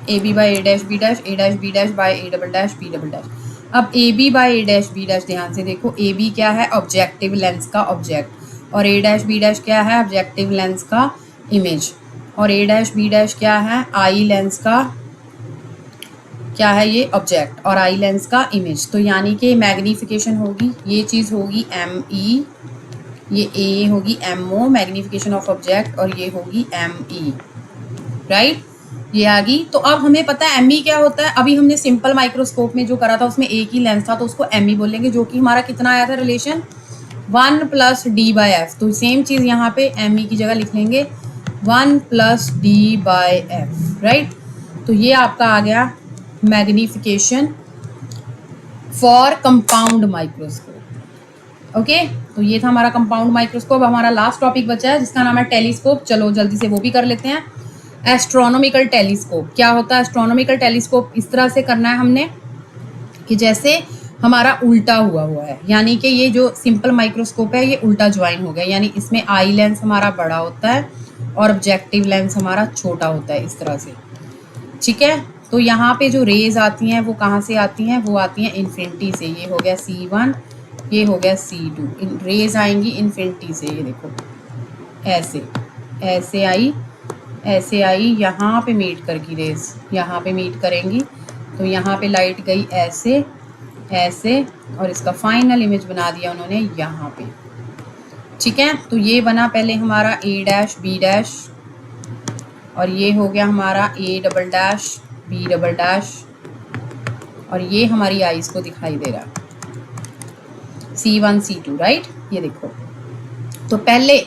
A: AB by A dash B dash, A dash B dash by A double dash B double dash. अब AB by A dash B dash, ध्यान से देखो, AB क्या है, ऑब्जेक्टिव लेंस का ऑब्जेक्ट, और A डैश B डैश क्या है, ऑब्जेक्टिव लेंस का इमेज, और A डैश B डैश क्या है, आई लेंस का, क्या है ये, ऑब्जेक्ट, और आई लेंस का इमेज। तो यानी कि मैग्नीफिकेशन होगी, ये चीज़ होगी ME, ये A होगी MO मैग्नीफिकेशन ऑफ ऑब्जेक्ट, और ये होगी ME, राइट। ये आ गई। तो अब हमें पता है ME क्या होता है। अभी हमने सिंपल माइक्रोस्कोप में जो करा था उसमें एक ही लेंस था, तो उसको ME बोलेंगे, जो कि हमारा कितना आया था रिलेशन, 1 + D/F। तो सेम चीज़ यहाँ पे ME की जगह लिख लेंगे 1 + D/F, राइट। तो ये आपका आ गया magnification for compound microscope. Okay, तो ये था हमारा कंपाउंड माइक्रोस्कोप। हमारा लास्ट टॉपिक बचा है जिसका नाम है टेलीस्कोप। चलो जल्दी से वो भी कर लेते हैं। एस्ट्रोनॉमिकल टेलीस्कोप क्या होता है। एस्ट्रोनॉमिकल टेलीस्कोप इस तरह से करना है हमने कि जैसे हमारा उल्टा हुआ है, यानी कि ये जो सिंपल माइक्रोस्कोप है ये उल्टा ज्वाइन हो गया, यानी इसमें आई लेंस हमारा बड़ा होता है और ऑब्जेक्टिव लेंस हमारा छोटा होता है, इस तरह से। ठीक है, तो यहाँ पे जो रेज आती हैं वो कहाँ से आती हैं, वो आती हैं इन्फिनिटी से। ये हो गया C1, ये हो गया C2। रेज आएंगी इन्फिनिटी से, ये देखो ऐसे ऐसे आई, ऐसे आई, यहाँ पे मीट करगी रेज, यहाँ पे मीट करेंगी, तो यहाँ पे लाइट गई ऐसे ऐसे, और इसका फाइनल इमेज बना दिया उन्होंने यहाँ पे। ठीक है, तो ये बना पहले हमारा A डैश B डैश, और ये हो गया हमारा A double dash B double dash, और ये हमारी आईज को दिखाई दे रहा C1 C2, राइट। ये देखो, तो पहले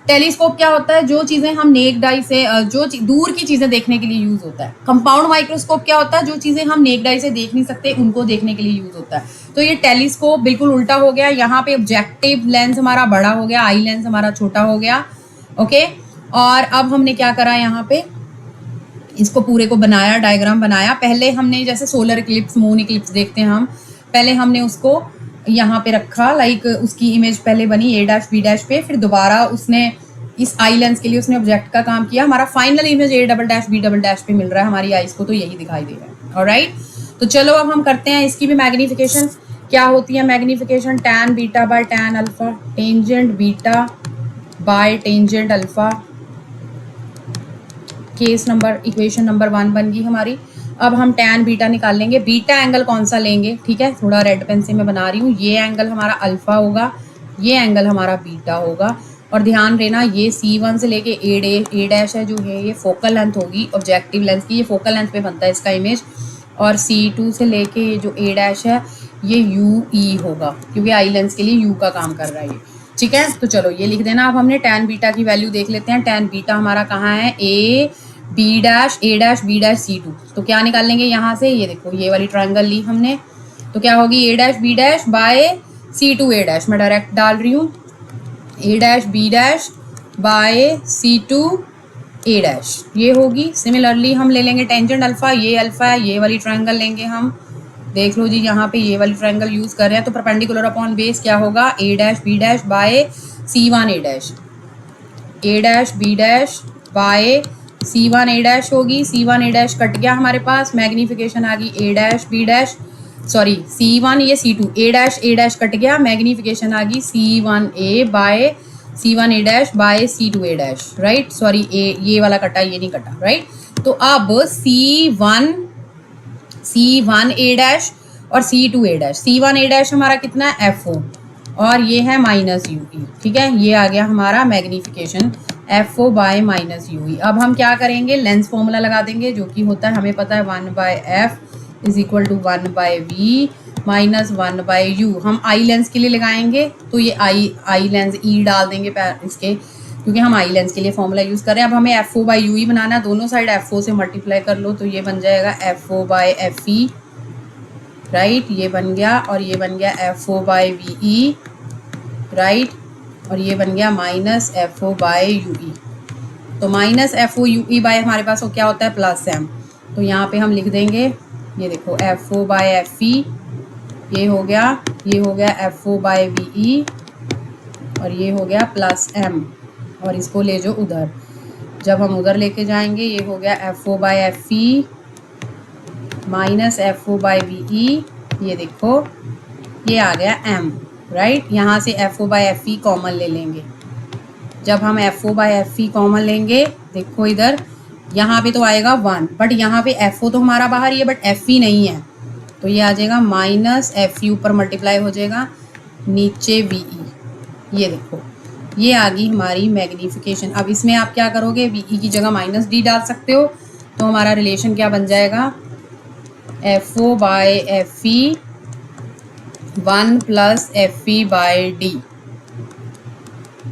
A: टेलीस्कोप क्या होता है, जो चीज़ें हम नेक्ड आई से, जो दूर की चीज़ें देखने के लिए यूज़ होता है। कंपाउंड माइक्रोस्कोप क्या होता है, जो चीज़ें हम नेक्ड आई से देख नहीं सकते उनको देखने के लिए यूज़ होता है। तो ये टेलीस्कोप बिल्कुल उल्टा हो गया। यहाँ पे ऑब्जेक्टिव लेंस हमारा बड़ा हो गया, आई लेंस हमारा छोटा हो गया। ओके, और अब हमने क्या करा, यहाँ पे इसको पूरे को बनाया, डायग्राम बनाया। पहले हमने जैसे सोलर इक्लिप्स, मून इक्लिप्स देखते हैं हम, पहले हमने उसको यहाँ पे रखा, लाइक उसकी इमेज पहले बनी A डैश B डैश पे, फिर दोबारा उसने इस आई लेंस के लिए उसने ऑब्जेक्ट का काम किया। हमारा final image A double dash B double dash पे मिल रहा है हमारी आइज को, तो यही दिखाई दे रहा है। ऑलराइट, तो चलो अब हम करते हैं इसकी भी मैग्नीफिकेशन। क्या होती है magnification? Tan beta by tan alpha, tangent beta by tangent alpha. Case number, equation number 1 बन गई हमारी। अब हम टैन बीटा निकाल लेंगे। बीटा एंगल कौन सा लेंगे? ठीक है, थोड़ा रेड पेन से मैं बना रही हूँ। ये एंगल हमारा अल्फा होगा, ये एंगल हमारा बीटा होगा। और ध्यान देना ये C1 से लेके A डैश है जो है, ये फोकल लेंथ होगी ऑब्जेक्टिव लेंस की, ये फोकल लेंथ पे बनता है इसका इमेज। और C2 से लेके ये जो A डैश है ये UE होगा, क्योंकि आई लेंस के लिए U का काम कर रहा है ये। ठीक है, तो चलो ये लिख देना। अब हमने टैन बीटा की वैल्यू देख लेते हैं। टैन बीटा हमारा कहाँ है? A dash B dash C2। तो क्या निकाल लेंगे यहाँ से? ये देखो, ये वाली ट्रायंगल ली हमने, तो क्या होगी? A dash B dash by C2 A dash. मैं डायरेक्ट डाल रही हूँ, A dash B dash by C2 A dash, ये होगी। सिमिलरली हम ले लेंगे टेंजेंट अल्फा, ये अल्फा है, ये वाली ट्रायंगल लेंगे हम। देख लो जी, यहाँ पे ये वाली ट्रायंगल यूज कर रहे हैं, तो परपेंडिकुलर अपॉन बेस क्या होगा? A dash B dash bye C1 A dash, A dash B dash bye C1 A dash होगी। C1 A डैश कट गया हमारे पास, मैग्नीफिकेशन आ गई A dash B dash, sorry C1 ये C2, A डैश कट गया, मैग्नीफिकेशन आ गई C1 A by C1 A dash by C2 A dash, right. Sorry ये वाला कटा, ये नहीं कटा, राइट। तो अब C1 A डैश और C2 A dash. C1 A dash हमारा कितना है? FO, और ये है माइनस UE। ठीक है, ये आ गया हमारा magnification FO bye minus UE। अब हम क्या करेंगे? लेंस फॉर्मूला लगा देंगे, जो कि होता है, हमें पता है 1/f is equal to 1/v minus 1/u। हम आई लेंस के लिए लगाएंगे, तो ये आई लेंस E डाल देंगे इसके, क्योंकि हम आई लेंस के लिए फॉर्मूला यूज़ कर रहे हैं। अब हमें FO बाई UE बनाना है, दोनों साइड FO से मल्टीप्लाई कर लो, तो ये बन जाएगा FO बाय FE, राइट, ये बन गया। और ये बन गया FO बाय VE, राइट, और ये बन गया माइनस FO बाय UE। तो माइनस FO UE बाय हमारे पास वो क्या होता है? Plus M। तो यहाँ पे हम लिख देंगे, ये देखो FO बाय FE, ये हो गया FO बाय VE, और ये हो गया प्लस M। और इसको ले जाओ उधर, जब हम उधर लेके जाएंगे, ये हो गया FO by FE minus FO by VE, ये देखो ये आ गया M, राइट। यहाँ से FO बाय FE कॉमन ले लेंगे। जब हम FO बाय FE कॉमन लेंगे, देखो इधर, यहाँ पे तो आएगा 1, बट यहाँ पे FO तो हमारा बाहर ही है, बट FE नहीं है, तो ये आ जाएगा माइनस FE, ऊपर मल्टीप्लाई हो जाएगा, नीचे VE। ये देखो, ये आ गई हमारी मैग्नीफिकेशन। अब इसमें आप क्या करोगे? VE की जगह माइनस D डाल सकते हो, तो हमारा रिलेशन क्या बन जाएगा? FO by FE 1 plus FE by D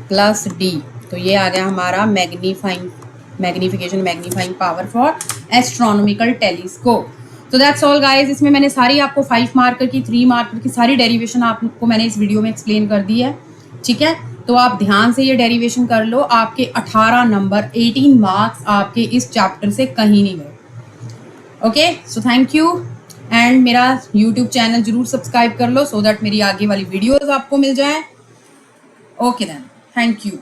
A: plus D। तो ये आ गया हमारा magnification power for astronomical telescope. तो दैट्स ऑल गाइज। इसमें मैंने सारी आपको 5 मार्कर की, 3 मार्कर की सारी डेरिवेशन आपको मैंने इस वीडियो में एक्सप्लेन कर दी है। ठीक है, तो आप ध्यान से ये डेरिवेशन कर लो। आपके 18 नंबर, 18 मार्क्स आपके इस चैप्टर से कहीं नहीं गए। Okay, so thank you, and मेरा यूट्यूब चैनल जरूर सब्सक्राइब कर लो, सो दैट मेरी आगे वाली वीडियोस आपको मिल जाए। Okay then, thank you.